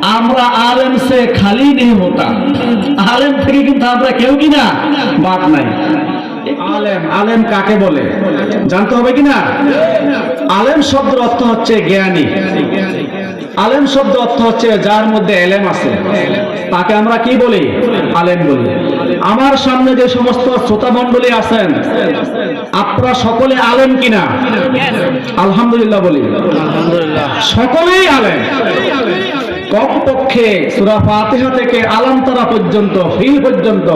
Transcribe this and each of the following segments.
আমরা आलम से खाली नहीं होता, आलम থেকে কিন্তু আমরা কেউ কিনা বাদ নাই। আলেম, আলেম কাকে বলে জানতে হবে কিনা? আলেম শব্দের অর্থ হচ্ছে জ্ঞানী। আলেম শব্দের অর্থ হচ্ছে যার মধ্যে এলেম আছে, তাকে আমরা কি বলি? আলেম বলি। আমার সামনে যে সমস্ত শ্রোতা মণ্ডলী আছেন, আপনারা সকলে আলেম কিনা? আলহামদুলিল্লাহ বলি, সকলেই আলেম। কমপক্ষে সূরা ফাতিহা থেকে আলাম তারা পর্যন্ত, ফিল পর্যন্ত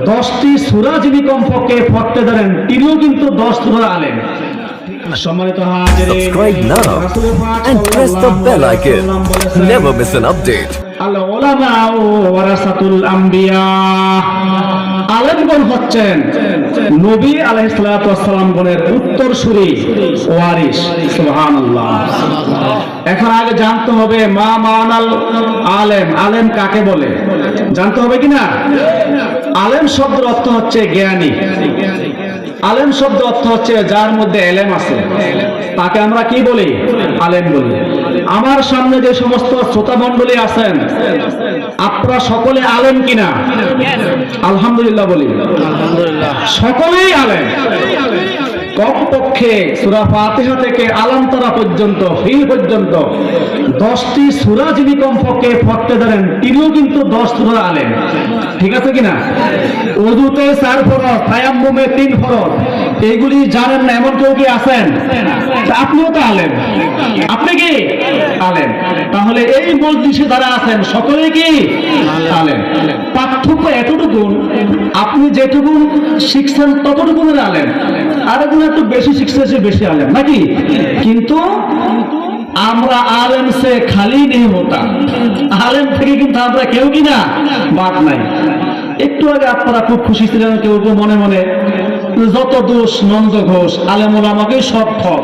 10টি সূরা যিনি কমপক্ষে পড়তে জানেন, তিনিও কিন্তু 10 সূরা আলেম। সম্মানিত হাজিরিন, Subscribe now and press the bell icon. Never miss an update. আল উলামা ওয়ারাসাতুল আম্বিয়া। আলেমগণ হচ্ছেন নবী আলাইহিস সালাতু ওয়াস সালাম গণের উত্তরসূরি, ওয়ারিস। সুবহানাল্লাহ। এখন আগে জানতে হবে মা মানাল আলেম, আলেম কাকে বলে জানতে হবে কিনা? আলেম শব্দের অর্থ হচ্ছে জ্ঞানী। আলেম শব্দ অর্থ হচ্ছে যার মধ্যে এলেম আছে, তাকে আমরা কি বলি? আলেম বলি। আমার সামনে যে সমস্ত শ্রোতা মণ্ডলী আছেন, আপনারা সকলে আলেম কিনা? আলহামদুলিল্লাহ বলি, সকলেই আলেম। কমপক্ষে সূরা ফাতিহা থেকে আলাম তারা পর্যন্ত, ফিল পর্যন্ত 10টি সূরা যিনি কমপক্ষে পড়তে জানেন, তিনিও কিন্তু 10 সূরা আলেম। ঠিক আছে কিনা? ওযুতে 4 ফরজ, তায়াম্মুমে 3 ফরজ, এইগুলি জানেন না এমন কেউ কি আছেন? আপনিও তো আলেম। আপনি কি আলেম? তাহলে এই মজলিসে যারা আছেন সকলেই কি আলেম। পার্থক্য এতটুকু, আপনি যেটুকু শিখছেন ততটুকুনের আলেম, আর এগুলো একটু বেশি শিখছে সে বেশি আলেম নাকি? কিন্তু আমরা আলেম সে খালি নেই হতা, আলেম থেকে কিন্তু আমরা কেউ কিনা বাদ নাই। একটু আগে আপনারা খুব খুশি ছিলেন কেউ কেউ মনে মনে, যত দোষ নন্দ ঘোষ, আলেম ওলামাকে সব ঠক,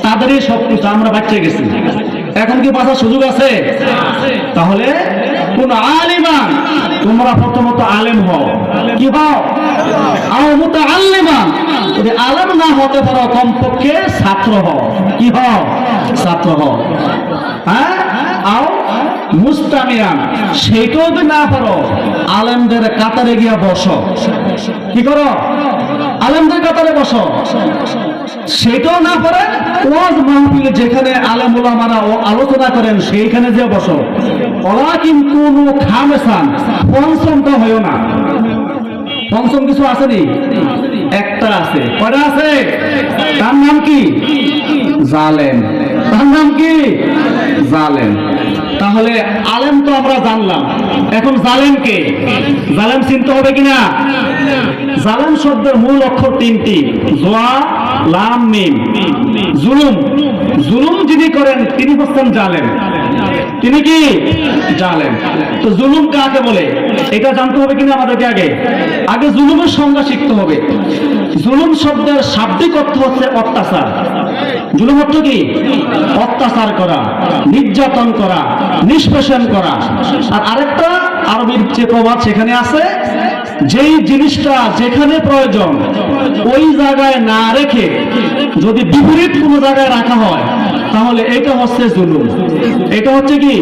তাদেরই সব কিছু, আমরা বাচ্চা গেছি। এখন কি বাঁচার সুযোগ আছে? তাহলে কোন আলিমান, তোমরা প্রথমত আলেম হও। কি হও? আও মুতাআল্লিমান, যদি আলেম না হতে পারো কমপক্ষে ছাত্র হও। কি হও? ছাত্র হও। হ্যাঁ, আও মুস্তামিয়ান, সেইটাও যদি না পারো আলেমদের কাতারে গিয়া বসো। কি করো? আলেমদের কাতারে বসো। সেটাও না পারে ওয়াজ মাহফিলে যেখানে আলেম ওলামারা আলোচনা করেন সেইখানে যে বসো। ওয়ালাকিন কুনু খামেসান, পঞ্চমটা হয়ো না। পঞ্চম কিছু আসেনি, একটা আছে। কয়টা আছে? তার নাম কি? জালেম। তার নাম কি? জালেম। তাহলে আলেম তো আমরা জানলাম, এখন জালেম কে? জালেম চিনতে হবে কিনা? জালেম শব্দের মূল অক্ষর 3টি, জোয়া, লাম, মিম। জুলুম, জুলুম যিনি করেন তিনি হচ্ছেন জালেম। তিনি কি? জালেম। তো জুলুম কাকে বলে এটা জানতে হবে কিনা আমাদেরকে? আগে জুলুমের সংজ্ঞা শিখতে হবে। জুলুম শব্দের শাব্দিক অর্থ হচ্ছে অত্যাচার। জুলুম অর্থ কি? অত্যাচার করা, নির্যাতন করা, নিষ্পেষণ করা। আর আরেকটা আরবির যে প্রবাদ সেখানে আছে, যেই জিনিসটা যেখানে প্রয়োজন ওই জায়গায় না রেখে যদি বিপরীত কোনো জায়গায় রাখা হয়, তাহলে এটা হচ্ছে জুলুম। এটা হচ্ছে কি?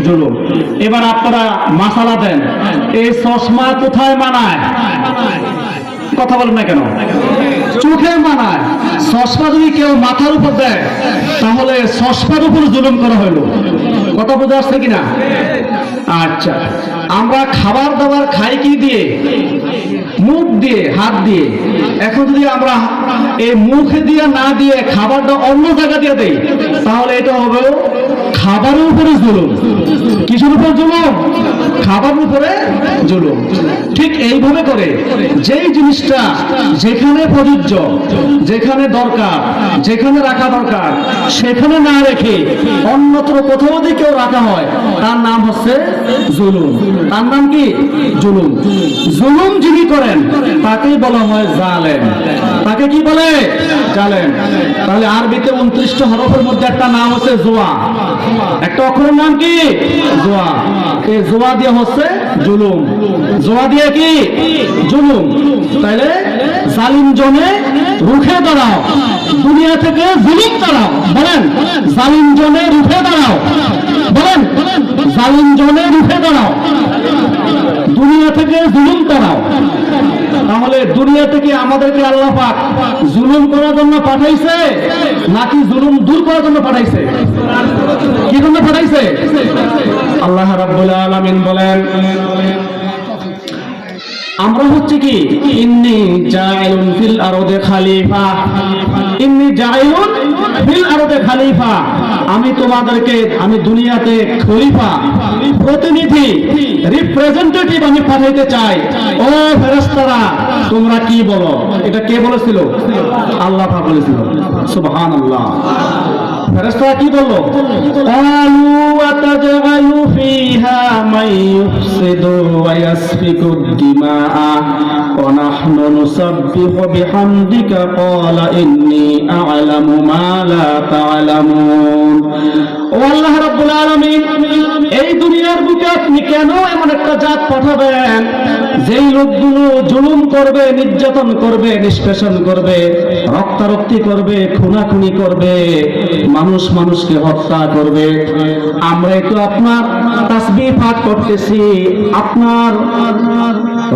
জুলুম। এবার আপনারা মাসালা দেন, এই চশমা কোথায় মানায়? কথা বলেন না কেন? চোখে মানায়। চশমা যদি কেউ মাথার উপর দেয়, তাহলে চশমার উপর জুলুম করা হলো। কথা বোঝা আসছে কিনা? আচ্ছা, আমরা খাবার দাবার খাই কি দিয়ে? মুখ দিয়ে, হাত দিয়ে। এখন যদি আমরা এই মুখে দিয়ে না দিয়ে খাবারটা অন্য জায়গা দিয়ে দেই, তাহলে এটা হবে খাবারের উপরে জুলুম। কিসের উপর জুলুম? খাবারের উপরে জুলুম। ঠিক এইভাবে করে যেই জিনিসটা যেখানে প্রযোজ্য, যেখানে দরকার, যেখানে রাখা দরকার, সেখানে না রেখে অন্যত্র কোথাও যদি কেউ রাখা হয়, তার নাম হচ্ছে জুলুম। তার নাম কি? জুলুম। জুলুম যিনি করেন তাকেই বলা হয় জালেম। তাকে কি বলে? জালেম। তাহলে আরবিতে 29টা হরফের মধ্যে একটা নাম হচ্ছে জোয়া। একটা অক্ষরের নাম কি? জোয়া। এই জোয়া দিয়ে হচ্ছে জুলুম। জোয়া দিয়ে কি? জুলুম। তাইলে জালিম জনে রুখে দাঁড়াও, দুনিয়া থেকে জুলুম দাঁড়াও। বলেন, জালিম জনে রুখে দাঁড়াও। বলেন, জালিম জনে উঠে দাঁড়াও, দুনিয়া থেকে জুলুম করাও। তাহলে দুনিয়া থেকে আমাদেরকে আল্লাহ পাক জুলুম করার জন্য পাঠাইছে নাকি জুলুম দূর করার জন্য পাঠাইছে? কি জন্য পাঠাইছে? আল্লাহ রাব্বুল আলামিন বলেন, আমরা হচ্ছে কি ইন্নী জাইলুন ফিল আরদে খলিফা, ইন্নী জাইলুন ফিল আরদে খলিফা, আমি তোমাদেরকে, আমি দুনিয়াতে খলিফা, প্রতিনিধি, রিপ্রেজেন্টেটিভ আমি পাঠাইতে চাই। ও ফেরেশতারা তোমরা কি বলো? এটা কে বলেছিল? আল্লাহ পাক বলেছিল। সুবহানাল্লাহ। ফেরেশতারা কি বললো? ক্বালু আতাজআলু ফিহা মান ইউফসিদু ওয়া ইয়াসফিকু দিমাআ ওয়া নাহনু নুসাব্বিহু বিহামদিকা ক্বালা ইন্নী আ'লামু মা লা তা'লামুন। ও আল্লাহ রাব্বুল আলামিন, এই দুনিয়ার বুকে আপনি কেন এমন একটা জাত পাঠাবেন যেই লোকগুলো জুলুম করবে, নির্যাতন করবে, নিষ্পেষণ করবে, রক্তারক্তি করবে, খুনাখুনি করবে, মানুষ মানুষকে হত্যা করবে? আমরা তো আপনার তাসবিহ পাঠ করতেছি, আপনার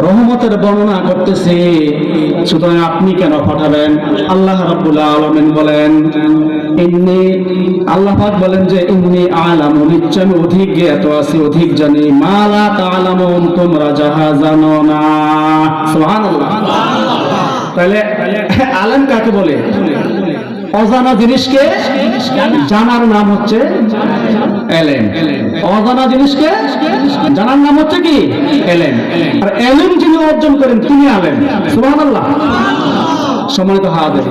রহমতের বর্ণনা করতেছি, সুতরাং আপনি কেন পাঠাবেন? আল্লাহ রাব্বুল আলামিন বলেন, ইন্নী, আল্লাহ পাক বলেন যে ইন্নী আ'লামু, নিশ্চয় আমি অধিক জ্ঞাত আছি, অধিক জানি, মা লা তা'লামুন, তোমরা যাহা জানো না। সুবহানাল্লাহ। তাহলে আলেম কাকে বলে? অজানা জিনিসকে জানার নাম হচ্ছে এলেম। অজানা জিনিসকে জানার নাম হচ্ছে কি? এলেম। আর এলেম যিনি অর্জন করেন তিনি আলেম। সুবহানাল্লাহ। সম্মানিত হাজির,